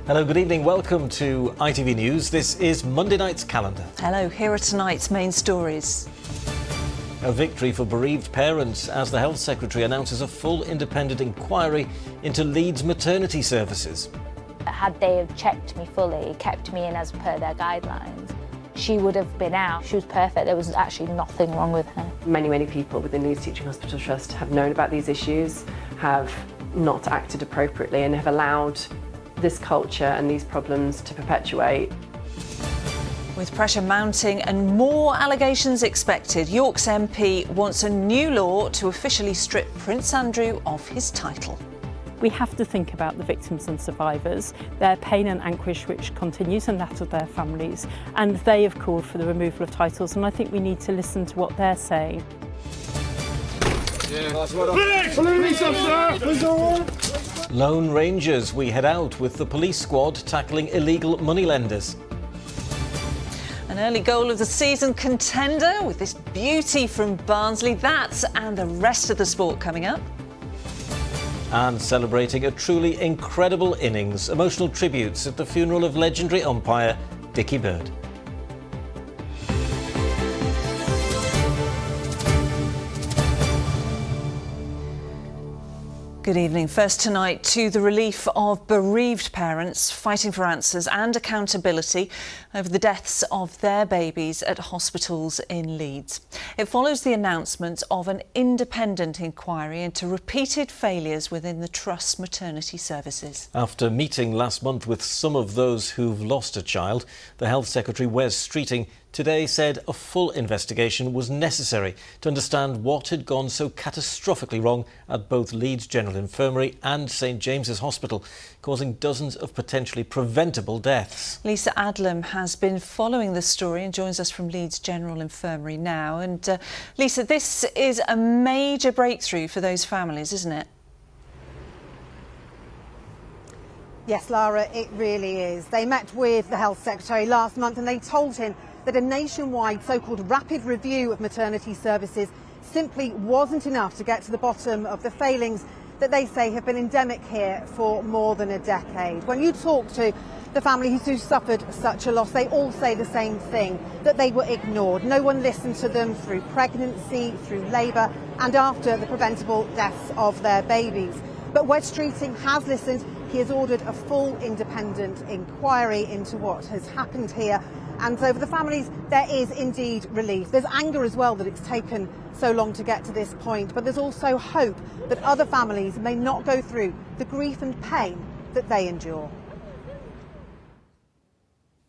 Hello, good evening. Welcome to ITV News. This is Monday night's calendar. Hello, here are tonight's main stories. A victory for bereaved parents as the Health Secretary announces a full independent inquiry into Leeds maternity services. Had they have checked me fully, kept me in as per their guidelines, she would have been out. She was perfect. There was actually nothing wrong with her. Many people within Leeds Teaching Hospital Trust have known about these issues, have not acted appropriately and have allowed this culture and these problems to perpetuate. With pressure mounting and more allegations expected, York's MP wants a new law to officially strip Prince Andrew of his title. We have to think about the victims and survivors, their pain and anguish which continues, and that of their families. And they have called for the removal of titles, and I think we need to listen to what they're saying. Lone Rangers, we head out with the police squad tackling illegal moneylenders. An early goal of the season contender with this beauty from Barnsley. That and the rest of the sport coming up. And celebrating a truly incredible innings, emotional tributes at the funeral of legendary umpire Dickie Bird. Good evening. First tonight to the relief of bereaved parents fighting for answers and accountability over the deaths of their babies at hospitals in Leeds. It follows the announcement of an independent inquiry into repeated failures within the Trust's maternity services. After meeting last month with some of those who've lost a child, the Health Secretary Wes Streeting today said a full investigation was necessary to understand what had gone so catastrophically wrong at both Leeds General Infirmary and St James's Hospital, causing dozens of potentially preventable deaths. Lisa Adlam has been following the story and joins us from Leeds General Infirmary now. And Lisa, this is a major breakthrough for those families, isn't it? Yes, Lara, it really is. They met with the Health Secretary last month and they told him that a nationwide so-called rapid review of maternity services simply wasn't enough to get to the bottom of the failings that they say have been endemic here for more than a decade. When you talk to the families who suffered such a loss, they all say the same thing, that they were ignored. No one listened to them through pregnancy, through labour and after the preventable deaths of their babies. But Wes Streeting has listened. He has ordered a full independent inquiry into what has happened here. And so for the families, there is indeed relief. There's anger as well that it's taken so long to get to this point, but there's also hope that other families may not go through the grief and pain that they endure.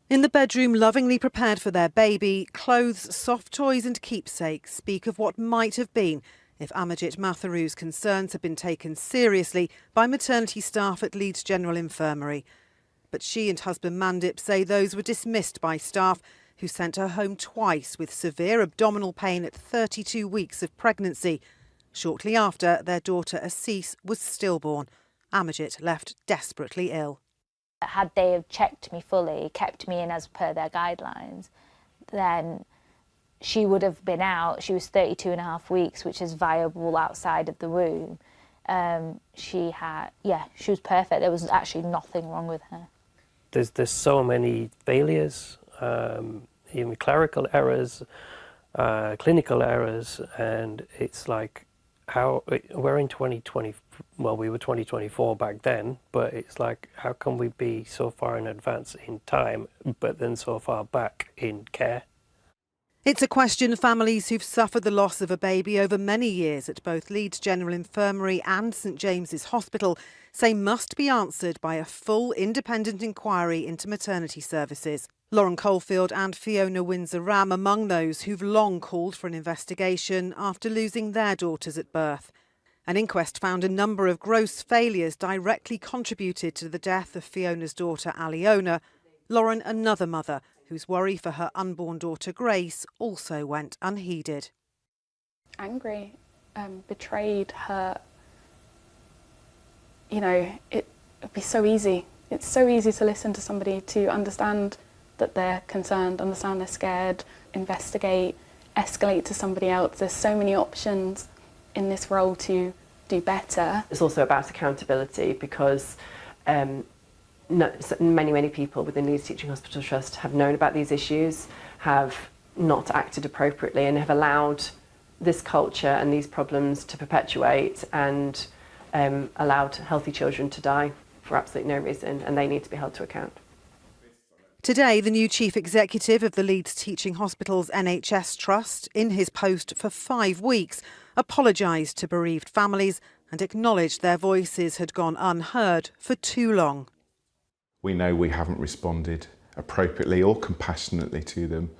In the bedroom lovingly prepared for their baby, clothes, soft toys and keepsakes speak of what might have been if Amajit Matharu's concerns had been taken seriously by maternity staff at Leeds General Infirmary. But she and husband Mandip say those were dismissed by staff who sent her home twice with severe abdominal pain at 32 weeks of pregnancy. Shortly after, their daughter Assis was stillborn. Amajit left desperately ill. Had they have checked me fully, kept me in as per their guidelines, then she would have been out. She was 32 and a half weeks, which is viable outside of the womb. She was perfect. There was actually nothing wrong with her. There's so many failures, even clerical errors, clinical errors, and it's like how we're in 2020. Well, we were 2024 back then, but it's like how can we be so far in advance in time, but then so far back in care? It's a question families who've suffered the loss of a baby over many years at both Leeds General Infirmary and St James's Hospital say must be answered by a full independent inquiry into maternity services. Lauren Coalfield and Fiona Windsor-Ram among those who've long called for an investigation after losing their daughters at birth. An inquest found a number of gross failures directly contributed to the death of Fiona's daughter Aliona. Lauren, another mother, whose worry for her unborn daughter Grace also went unheeded. Angry, betrayed, hurt. You know, it'd be so easy. It's so easy to listen to somebody, to understand that they're concerned, understand they're scared, investigate, escalate to somebody else. There's so many options in this role to do better. It's also about accountability because Many people within Leeds Teaching Hospital Trust have known about these issues, have not acted appropriately and have allowed this culture and these problems to perpetuate and allowed healthy children to die for absolutely no reason, and they need to be held to account. Today, the new chief executive of the Leeds Teaching Hospitals NHS Trust, in his post for 5 weeks, apologised to bereaved families and acknowledged their voices had gone unheard for too long. We know we haven't responded appropriately or compassionately to them,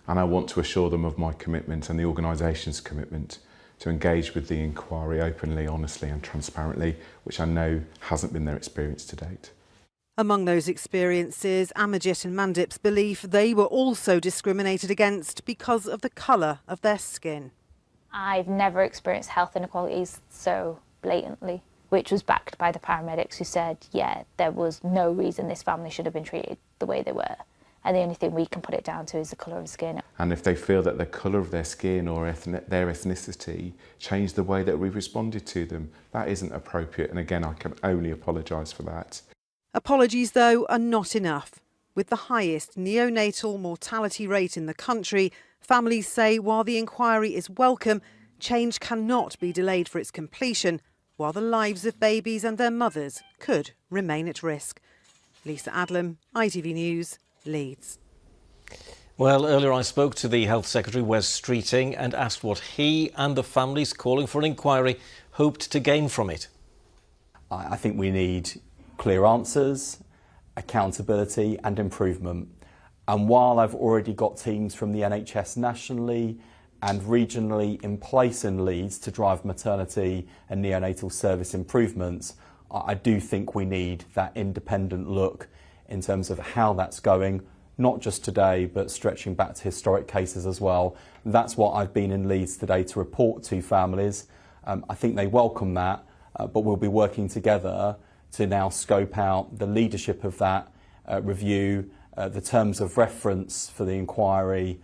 and I want to assure them of my commitment and the organisation's commitment to engage with the inquiry openly, honestly and transparently, which I know hasn't been their experience to date. Among those experiences, Amajit and Mandip's belief they were also discriminated against because of the colour of their skin. I've never experienced health inequalities so blatantly, which was backed by the paramedics who said, yeah, there was no reason this family should have been treated the way they were. And the only thing we can put it down to is the colour of skin. And if they feel that the colour of their skin or their ethnicity changed the way that we responded to them, that isn't appropriate. And again, I can only apologise for that. Apologies, though, are not enough. With the highest neonatal mortality rate in the country, families say while the inquiry is welcome, change cannot be delayed for its completion, while the lives of babies and their mothers could remain at risk. Lisa Adlam, ITV News, Leeds. Well, earlier I spoke to the Health Secretary, Wes Streeting, and asked what he and the families calling for an inquiry hoped to gain from it. I think we need clear answers, accountability and improvement. And while I've already got teams from the NHS nationally and regionally in place in Leeds to drive maternity and neonatal service improvements, I do think we need that independent look in terms of how that's going, not just today, but stretching back to historic cases as well. That's what I've been in Leeds today to report to families. I think they welcome that, but we'll be working together to now scope out the leadership of that review, the terms of reference for the inquiry,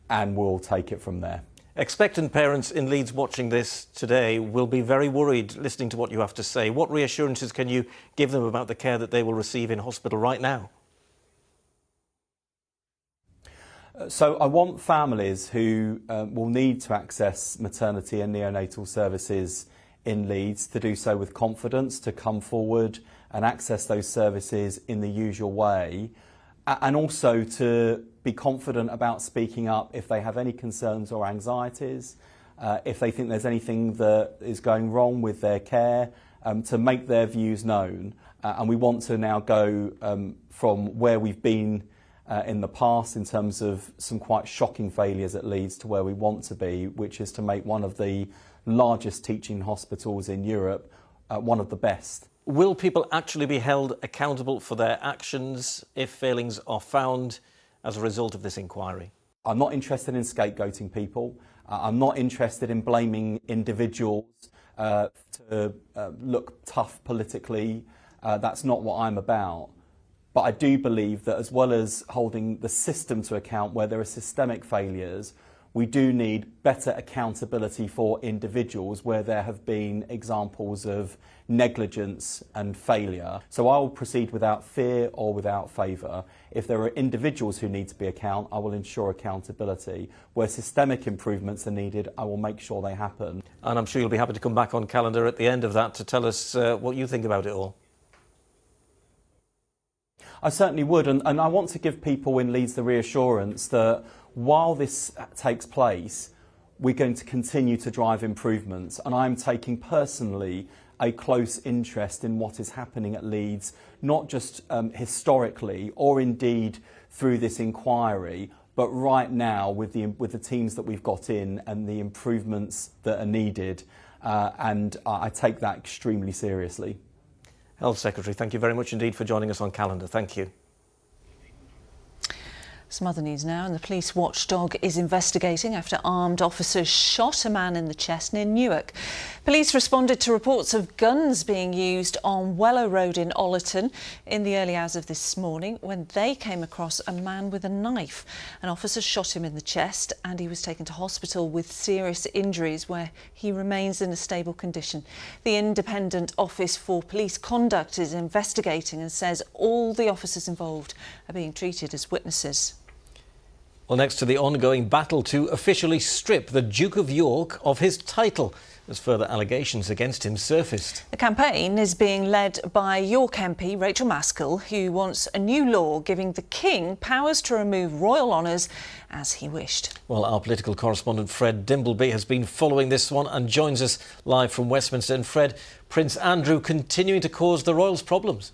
and we'll take it from there. Expectant parents in Leeds watching this today will be very worried listening to what you have to say. What reassurances can you give them about the care that they will receive in hospital right now? So I want families who will need to access maternity and neonatal services in Leeds to do so with confidence, to come forward and access those services in the usual way, and also to be confident about speaking up if they have any concerns or anxieties, if they think there's anything that is going wrong with their care, to make their views known. And we want to now go from where we've been in the past in terms of some quite shocking failures at Leeds to where we want to be, which is to make one of the largest teaching hospitals in Europe one of the best. Will people actually be held accountable for their actions if failings are found as a result of this inquiry? I'm not interested in scapegoating people. I'm not interested in blaming individuals to look tough politically. That's not what I'm about. But I do believe that as well as holding the system to account where there are systemic failures, we do need better accountability for individuals where there have been examples of negligence and failure. So I will proceed without fear or without favour. If there are individuals who need to be accountable, I will ensure accountability. Where systemic improvements are needed, I will make sure they happen. And I'm sure you'll be happy to come back on Calendar at the end of that to tell us what you think about it all. I certainly would, and I want to give people in Leeds the reassurance that while this takes place, we're going to continue to drive improvements, and I'm taking personally a close interest in what is happening at Leeds, not just historically or indeed through this inquiry, but right now with the teams that we've got in and the improvements that are needed, and I take that extremely seriously. Health Secretary, thank you very much indeed for joining us on Calendar. Thank you. Some other news now, and the police watchdog is investigating after armed officers shot a man in the chest near Newark. Police responded to reports of guns being used on Wellow Road in Ollerton in the early hours of this morning when they came across a man with a knife. An officer shot him in the chest and he was taken to hospital with serious injuries where he remains in a stable condition. The Independent Office for Police Conduct is investigating and says all the officers involved are being treated as witnesses. Well, next to the ongoing battle to officially strip the Duke of York of his title, as further allegations against him surfaced. The campaign is being led by York MP Rachel Maskell, who wants a new law giving the King powers to remove royal honours as he wished. Well, our political correspondent Fred Dimbleby has been following this one and joins us live from Westminster. And Fred, Prince Andrew continuing to cause the royals problems.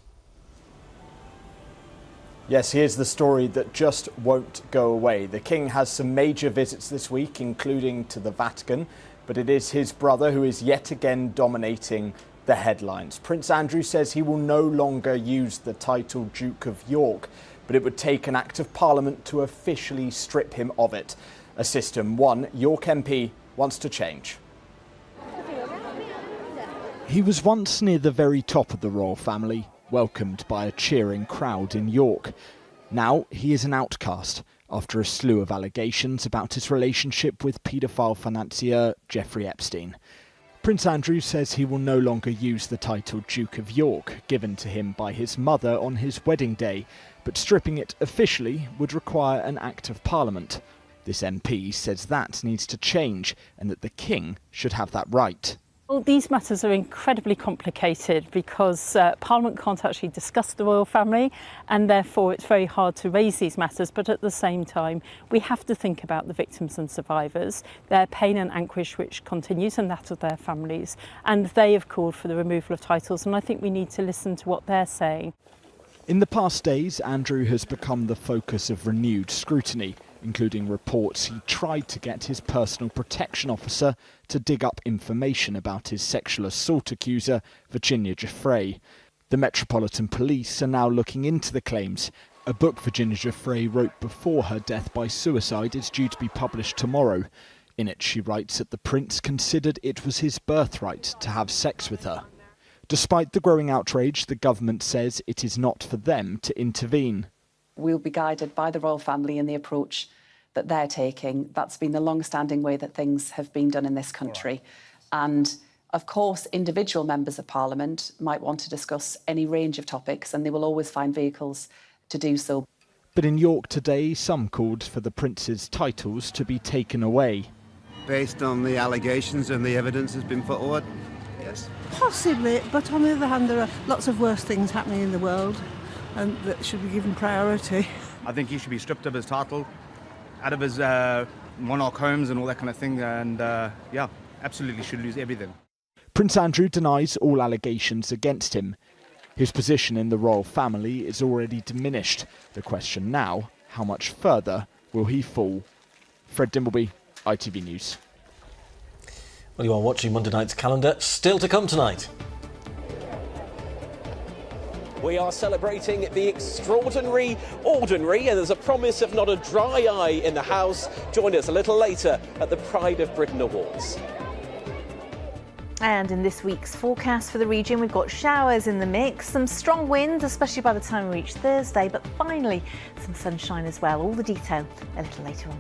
Yes, here's the story that just won't go away. The King has some major visits this week, including to the Vatican, but it is his brother who is yet again dominating the headlines. Prince Andrew says he will no longer use the title Duke of York, but it would take an Act of Parliament to officially strip him of it. A system one York MP wants to change. He was once near the very top of the royal family, welcomed by a cheering crowd in York. Now he is an outcast after a slew of allegations about his relationship with paedophile financier Jeffrey Epstein. Prince Andrew says he will no longer use the title Duke of York, given to him by his mother on his wedding day, but stripping it officially would require an Act of Parliament. This MP says that needs to change and that the King should have that right. Well, these matters are incredibly complicated because Parliament can't actually discuss the royal family and therefore it's very hard to raise these matters, but at the same time we have to think about the victims and survivors, their pain and anguish which continues and that of their families, and they have called for the removal of titles and I think we need to listen to what they're saying. In the past days, Andrew has become the focus of renewed scrutiny, including reports he tried to get his personal protection officer to dig up information about his sexual assault accuser, Virginia Giuffre. The Metropolitan Police are now looking into the claims. A book Virginia Giuffre wrote before her death by suicide is due to be published tomorrow. In it, she writes that the prince considered it was his birthright to have sex with her. Despite the growing outrage, the government says it is not for them to intervene. We'll be guided by the royal family in the approach that they're taking. That's been the long-standing way that things have been done in this country. And of course, individual members of Parliament might want to discuss any range of topics and they will always find vehicles to do so. But in York today, some called for the prince's titles to be taken away. Based on the allegations and the evidence has been put forward, yes. Possibly, but on the other hand, there are lots of worse things happening in the world and that should be given priority. I think he should be stripped of his title, out of his monarch homes and all that kind of thing, and yeah, absolutely should lose everything. Prince Andrew denies all allegations against him. His position in the royal family is already diminished. The question now, how much further will he fall? Fred Dimbleby, ITV News. Well, you are watching Monday night's calendar. Still to come tonight. We are celebrating the extraordinary ordinary, and there's a promise of not a dry eye in the house. Join us a little later at the Pride of Britain Awards. And in this week's forecast for the region, we've got showers in the mix, some strong winds, especially by the time we reach Thursday, but finally some sunshine as well. All the detail a little later on.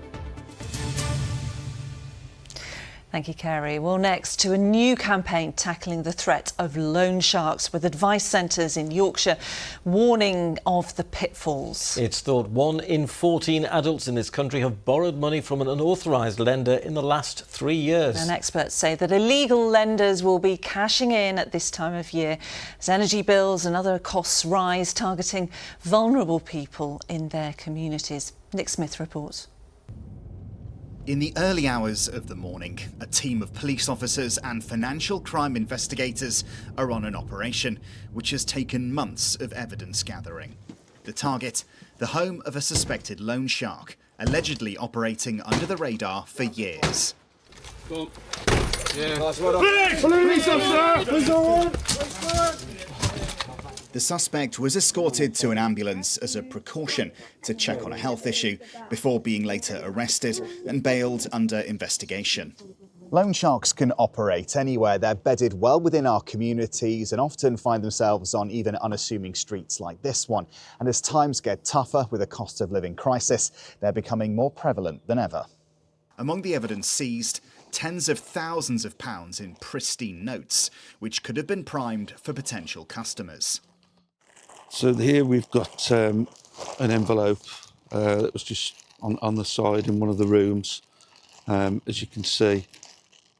Thank you, Kerry. Well, next to a new campaign tackling the threat of loan sharks with advice centres in Yorkshire warning of the pitfalls. It's thought 1 in 14 adults in this country have borrowed money from an unauthorised lender in the last 3 years. And experts say that illegal lenders will be cashing in at this time of year as energy bills and other costs rise, targeting vulnerable people in their communities. Nick Smith reports. In the early hours of the morning, a team of police officers and financial crime investigators are on an operation which has taken months of evidence gathering. The target, the home of a suspected loan shark, allegedly operating under the radar for years. Police officer! The suspect was escorted to an ambulance as a precaution to check on a health issue before being later arrested and bailed under investigation. Loan sharks can operate anywhere. They're bedded well within our communities and often find themselves on even unassuming streets like this one. And as times get tougher with a cost of living crisis, they're becoming more prevalent than ever. Among the evidence seized, tens of thousands of pounds in pristine notes, which could have been primed for potential customers. So here we've got an envelope that was just on the side in one of the rooms. As you can see,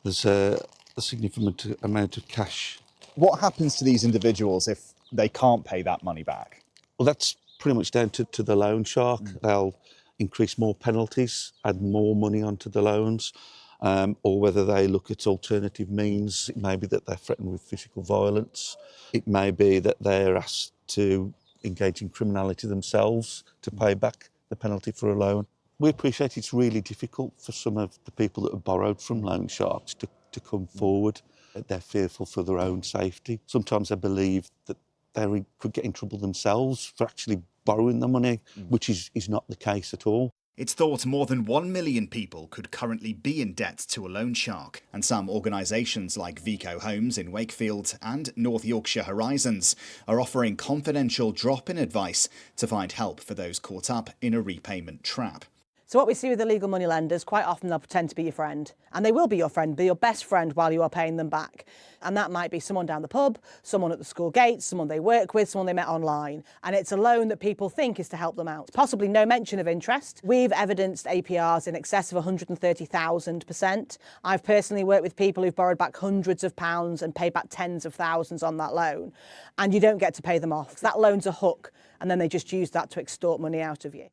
there's a significant amount of cash. What happens to these individuals if they can't pay that money back? Well, that's pretty much down to the loan shark. They'll increase more penalties, add more money onto the loans, or whether they look at alternative means. It may be that they're threatened with physical violence. It may be that they're asked to engage in criminality themselves to pay back the penalty for a loan. We appreciate it's really difficult for some of the people that have borrowed from loan sharks to come forward. They're fearful for their own safety. Sometimes they believe that they could get in trouble themselves for actually borrowing the money, which is not the case at all. It's thought more than 1 million people could currently be in debt to a loan shark, and some organisations like Vico Homes in Wakefield and North Yorkshire Horizons are offering confidential drop-in advice to find help for those caught up in a repayment trap. So what we see with illegal money lenders, quite often they'll pretend to be your friend, and they will be your friend, be your best friend while you are paying them back. And that might be someone down the pub, someone at the school gates, someone they work with, someone they met online. And it's a loan that people think is to help them out. Possibly no mention of interest. We've evidenced APRs in excess of 130,000%. I've personally worked with people who've borrowed back hundreds of pounds and paid back tens of thousands on that loan. And you don't get to pay them off. That loan's a hook, and then they just use that to extort money out of you.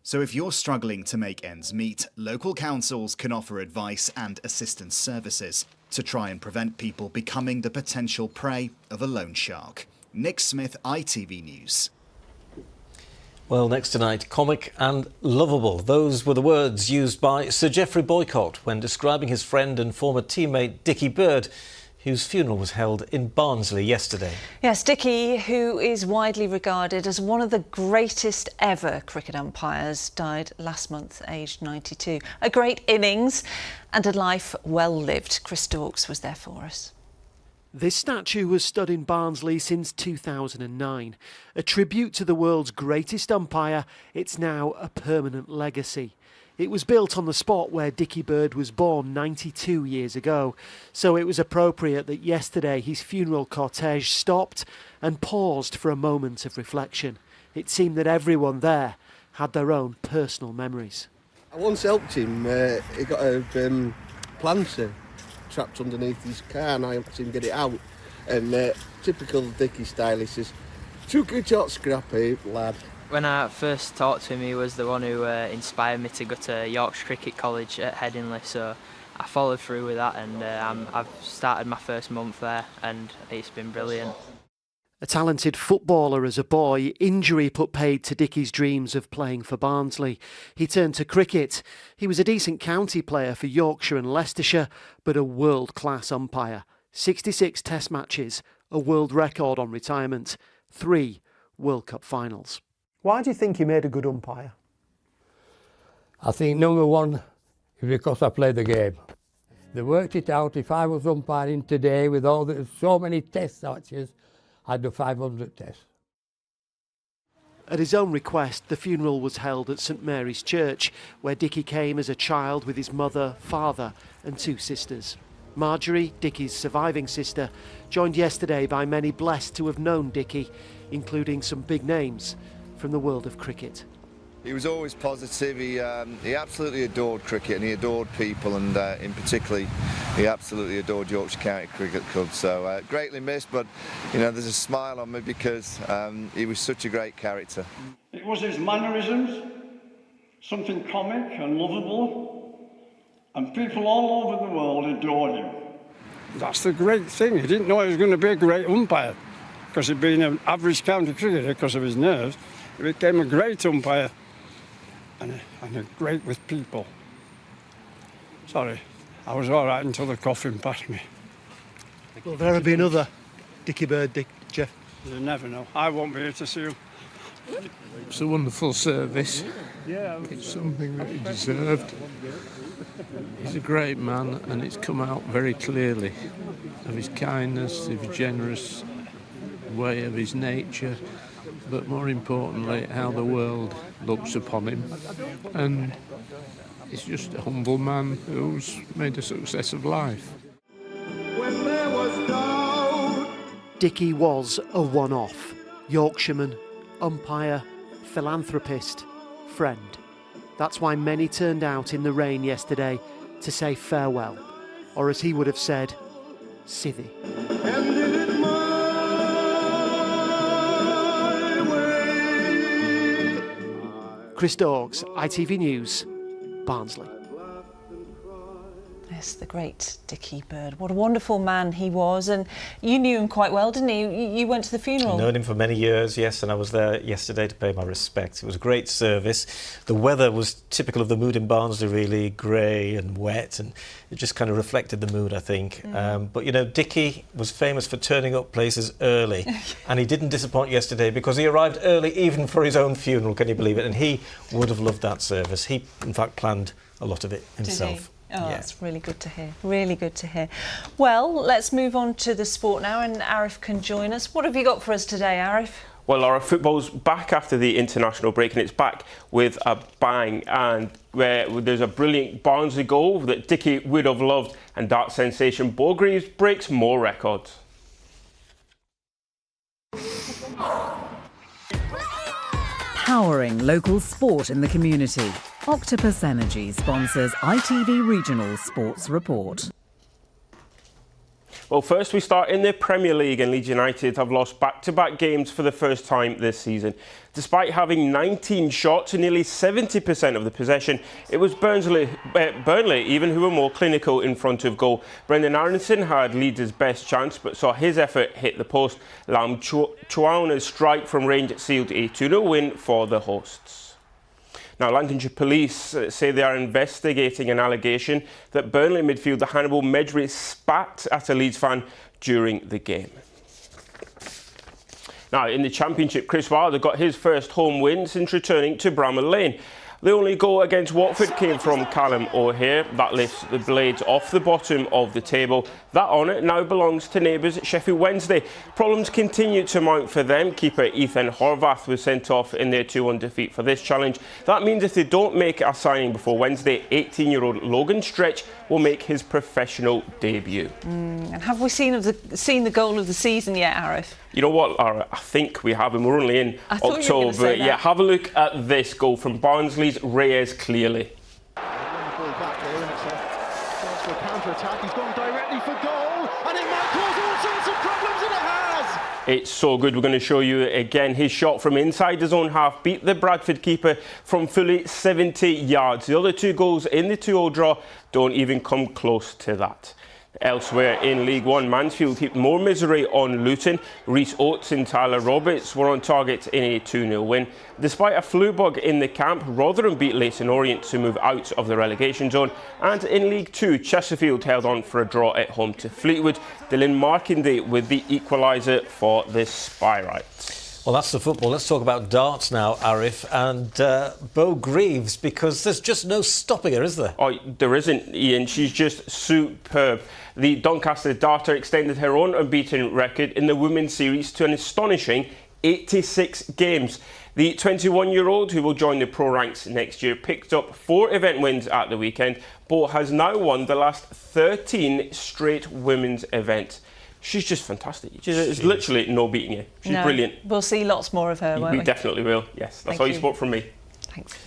So if you're struggling to make ends meet, local councils can offer advice and assistance services to try and prevent people becoming the potential prey of a loan shark. Nick Smith, ITV News. Well, next tonight, comic and lovable. Those were the words used by Sir Geoffrey Boycott when describing his friend and former teammate Dickie Bird, whose funeral was held in Barnsley yesterday. Yes, Dickie, who is widely regarded as one of the greatest ever cricket umpires, died last month, aged 92. A great innings and a life well lived. Chris Storks was there for us. This statue was stood in Barnsley since 2009. A tribute to the world's greatest umpire, it's now a permanent legacy. It was built on the spot where Dickie Bird was born 92 years ago, so it was appropriate that yesterday his funeral cortege stopped and paused for a moment of reflection. It seemed that everyone there had their own personal memories. I once helped him, he got a planter trapped underneath his car and I helped him get it out. And typical Dickie style, he says, "Too good shot, Scrappy, lad." When I first talked to him, he was the one who inspired me to go to Yorkshire Cricket College at Headingley, so I followed through with that and I've started my first month there and it's been brilliant. A talented footballer as a boy, injury put paid to Dickie's dreams of playing for Barnsley. He turned to cricket. He was a decent county player for Yorkshire and Leicestershire, but a world-class umpire. 66 test matches, a world record on retirement, 3 World Cup finals. Why do you think you made a good umpire? I think number one is because I played the game. They worked it out. If I was umpiring today with so many test matches, I'd do 500 tests. At his own request, the funeral was held at St Mary's Church, where Dickie came as a child with his mother, father and 2 sisters. Marjorie, Dickie's surviving sister, joined yesterday by many blessed to have known Dickie, including some big names from the world of cricket. He was always positive. He absolutely adored cricket and he adored people, and in particular he absolutely adored Yorkshire County Cricket Club. So greatly missed, but you know, there's a smile on me because he was such a great character. It was his mannerisms, something comic and lovable, and people all over the world adored him. That's the great thing. He didn't know he was going to be a great umpire because he'd been an average county cricketer because of his nerves. He became a great umpire and a great with people. Sorry, I was all right until the coffin passed me. Will there ever be another Dickie Bird, Jeff? You never know. I won't be here to see you. It's a wonderful service. It's something that he deserved. He's a great man, and it's come out very clearly of his kindness, of his generous way, of his nature, but more importantly, how the world looks upon him. And he's just a humble man who's made a success of life. When there was doubt. Dickie was a one-off. Yorkshireman, umpire, philanthropist, friend. That's why many turned out in the rain yesterday to say farewell, or as he would have said, civvy. Chris Dawes, ITV News, Barnsley. Yes, the great Dickie Bird. What a wonderful man he was. And you knew him quite well, didn't you? You went to the funeral. I've known him for many years, yes, and I was there yesterday to pay my respects. It was a great service. The weather was typical of the mood in Barnsley, really, grey and wet, and it just kind of reflected the mood, I think. But, you know, Dickie was famous for turning up places early, and he didn't disappoint yesterday because he arrived early even for his own funeral, can you believe it? And he would have loved that service. He, in fact, planned a lot of it himself. Oh, that's really good to hear. Really good to hear. Well, let's move on to the sport now, and Arif can join us. What have you got for us today, Arif? Well, Laura, football's back after the international break, and it's back with a bang. And where there's a brilliant Barnsley goal that Dickie would have loved, and dart sensation Bo Greaves breaks more records. Powering local sport in the community. Octopus Energy sponsors ITV Regional Sports Report. Well, first we start in the Premier League, and Leeds United have lost back-to-back games for the first time this season. Despite having 19 shots and nearly 70% of the possession, it was Burnley even who were more clinical in front of goal. Brendan Aronson had Leeds' best chance, but saw his effort hit the post. Lam Chuauna's strike from range sealed a 2-0 win for the hosts. Now, Lancashire Police say they are investigating an allegation that Burnley midfielder Hannibal Medri spat at a Leeds fan during the game. Now, in the Championship, Chris Wilder got his first home win since returning to Bramall Lane. The only goal against Watford came from Callum O'Hare. That lifts the Blades off the bottom of the table. That honour now belongs to neighbours Sheffield Wednesday. Problems continue to mount for them. Keeper Ethan Horvath was sent off in their 2-1 defeat for this challenge. That means if they don't make a signing before Wednesday, 18-year-old Logan Stretch will make his professional debut. And have we seen the goal of the season yet, Arif? You know what, Lara? I think we have, and we're only in October. Yeah, have a look at this goal from Barnsley's Reyes Clearly. It's so good. We're going to show you again. His shot from inside his own half beat the Bradford keeper from fully 70 yards. The other two goals in the 2-0 draw don't even come close to that. Elsewhere in League One, Mansfield heaped more misery on Luton. Rhys Oates and Tyler Roberts were on target in a 2-0 win. Despite a flu bug in the camp, Rotherham beat Leyton Orient to move out of the relegation zone. And in League Two, Chesterfield held on for a draw at home to Fleetwood. Dylan Markinde with the equaliser for the Spyrites. Well, that's the football. Let's talk about darts now, Arif, and Bo Greaves, because there's just no stopping her, is there? Oh, there isn't, Ian. She's just superb. The Doncaster darter extended her own unbeaten record in the women's series to an astonishing 86 games. The 21-year-old, who will join the pro ranks next year, picked up 4 event wins at the weekend. Bo has now won the last 13 straight women's events. She's just fantastic. There's literally no beating her. She's brilliant. We'll see lots more of her, won't we? We definitely will, yes. That's all you sport from me. Thanks.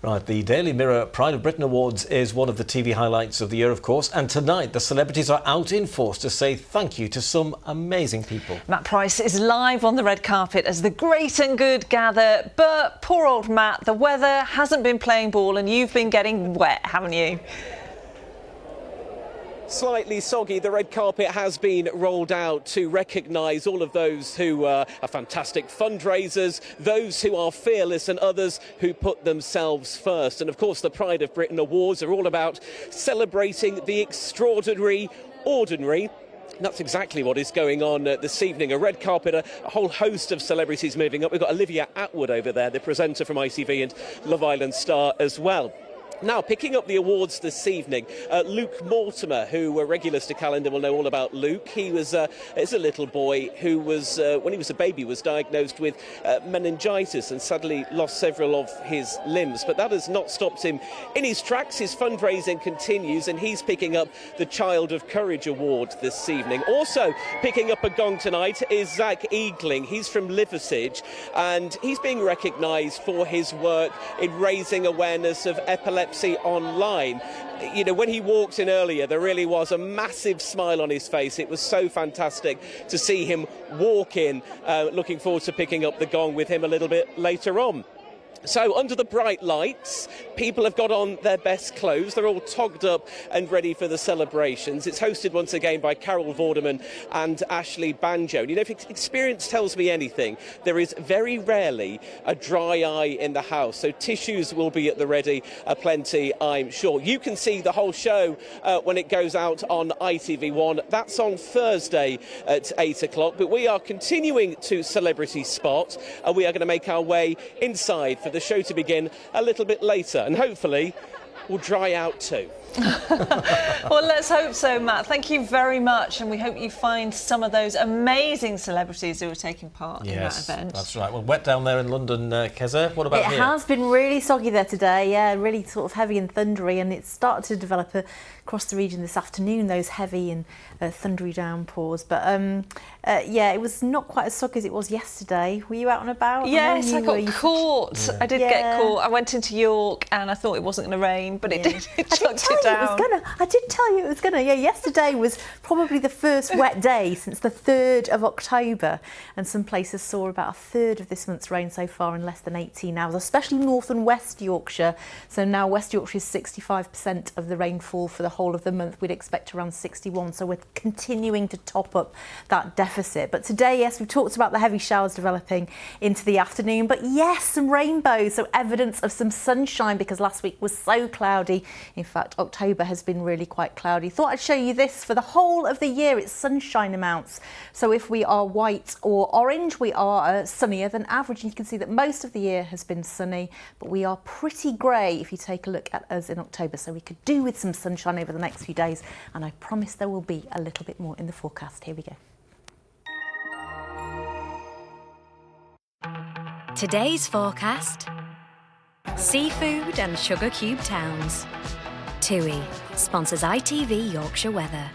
Right, the Daily Mirror Pride of Britain Awards is one of the TV highlights of the year, of course, and tonight the celebrities are out in force to say thank you to some amazing people. Matt Price is live on the red carpet as the great and good gather, but poor old Matt, the weather hasn't been playing ball and you've been getting wet, haven't you? Slightly soggy, the red carpet has been rolled out to recognise all of those who are fantastic fundraisers, those who are fearless and others who put themselves first. And of course the Pride of Britain Awards are all about celebrating the extraordinary, ordinary That's exactly what is going on this evening. A red carpet, a whole host of celebrities moving up. We've got Olivia Attwood over there, the presenter from ITV and Love Island star as well. Now, picking up the awards this evening, Luke Mortimer, who regulars to Calendar will know all about Luke. He was is a little boy who was, when he was a baby, was diagnosed with meningitis and sadly lost several of his limbs. But that has not stopped him in his tracks. His fundraising continues, and he's picking up the Child of Courage Award this evening. Also picking up a gong tonight is Zach Eagling. He's from Liversedge, and he's being recognised for his work in raising awareness of epilepsy online. You know, when he walked in earlier, there really was a massive smile on his face. It was so fantastic to see him walk in. Looking forward to picking up the gong with him a little bit later on. So, under the bright lights, people have got on their best clothes. They're all togged up and ready for the celebrations. It's hosted once again by Carol Vorderman and Ashley Banjo. And, you know, if experience tells me anything, there is very rarely a dry eye in the house. So tissues will be at the ready, plenty, I'm sure. You can see the whole show when it goes out on ITV1. That's on Thursday at 8 o'clock. But we are continuing to Celebrity Spot, and we are going to make our way inside for the show to begin a little bit later, and hopefully we'll dry out too. Well, let's hope so, Matt. Thank you very much, and we hope you find some of those amazing celebrities who are taking part in that event. That's right. Well, wet down there in London, Keza. What about here? It has been really soggy there today, yeah, really sort of heavy and thundery, and it's started to develop across the region this afternoon, those heavy and thundery downpours. But yeah, it was not quite as soggy as it was yesterday. Were you out and about? Yes, I got caught. I did get caught. I went into York and I thought it wasn't going to rain, but it did. It chucked it down. I did tell you it was gonna. Yeah, yesterday was probably the first wet day since the 3rd of October, and some places saw about a third of this month's rain so far in less than 18 hours, especially North and West Yorkshire. So now West Yorkshire is 65% of the rainfall for the whole of the month. We'd expect around 61, so we're continuing to top up that deficit. But today, yes, we've talked about the heavy showers developing into the afternoon, but yes, some rainbows, so evidence of some sunshine because last week was so cloudy. In fact, October has been really quite cloudy. Thought I'd show you this for the whole of the year. It's sunshine amounts. So if we are white or orange, we are sunnier than average. And you can see that most of the year has been sunny, but we are pretty grey if you take a look at us in October. So we could do with some sunshine over the next few days. And I promise there will be a little bit more in the forecast. Here we go. Today's forecast: seafood and sugar cube towns. TUI sponsors ITV Yorkshire Weather.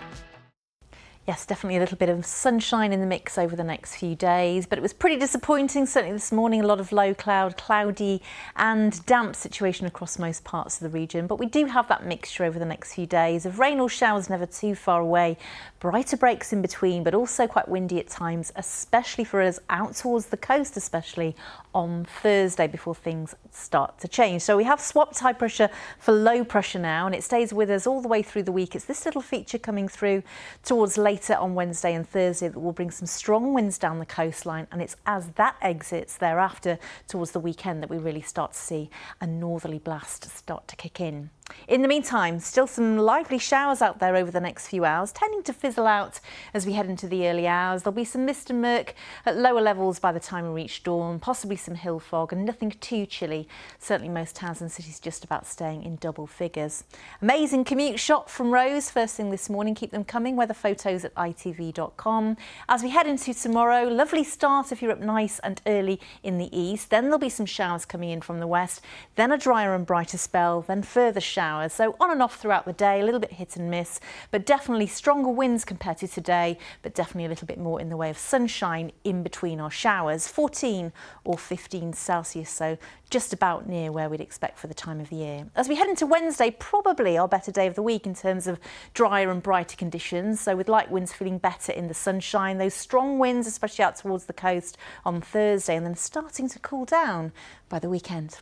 Yes, definitely a little bit of sunshine in the mix over the next few days, but it was pretty disappointing. Certainly this morning, a lot of low cloud, cloudy and damp situation across most parts of the region. But we do have that mixture over the next few days of rain or showers never too far away, brighter breaks in between, but also quite windy at times, especially for us out towards the coast, especially on Thursday before things start to change. So we have swapped high pressure for low pressure now, and it stays with us all the way through the week. It's this little feature coming through towards later on Wednesday and Thursday that will bring some strong winds down the coastline, and it's as that exits thereafter towards the weekend that we really start to see a northerly blast start to kick in. In the meantime, still some lively showers out there over the next few hours, tending to fizzle out as we head into the early hours. There'll be some mist and murk at lower levels by the time we reach dawn, possibly some hill fog and nothing too chilly. Certainly most towns and cities just about staying in double figures. Amazing commute shot from Rose first thing this morning. Keep them coming. Weather photos at itv.com. As we head into tomorrow, lovely start if you're up nice and early in the east. Then there'll be some showers coming in from the west, then a drier and brighter spell, then further showers. So on and off throughout the day, a little bit hit and miss, but definitely stronger winds compared to today, but definitely a little bit more in the way of sunshine in between our showers. 14 or 15 Celsius, so just about near where we'd expect for the time of the year. As we head into Wednesday, probably our better day of the week in terms of drier and brighter conditions. So with light winds feeling better in the sunshine, those strong winds, especially out towards the coast on Thursday, and then starting to cool down by the weekend.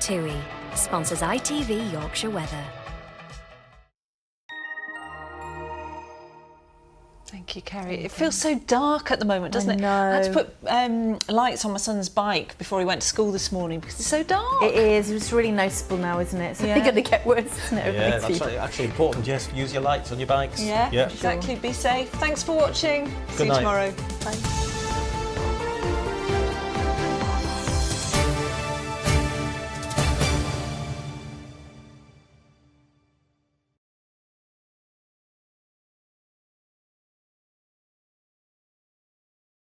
TUI sponsors ITV Yorkshire Weather. Thank you, Kerry. It feels so dark at the moment, doesn't it? I had to put lights on my son's bike before he went to school this morning because it's so dark. It is. It's really noticeable now, isn't it? It's going to get worse, isn't it? Yeah, that's actually important. Yes, use your lights on your bikes. Yeah, exactly. Be safe. Thanks for watching. See you tomorrow. Bye.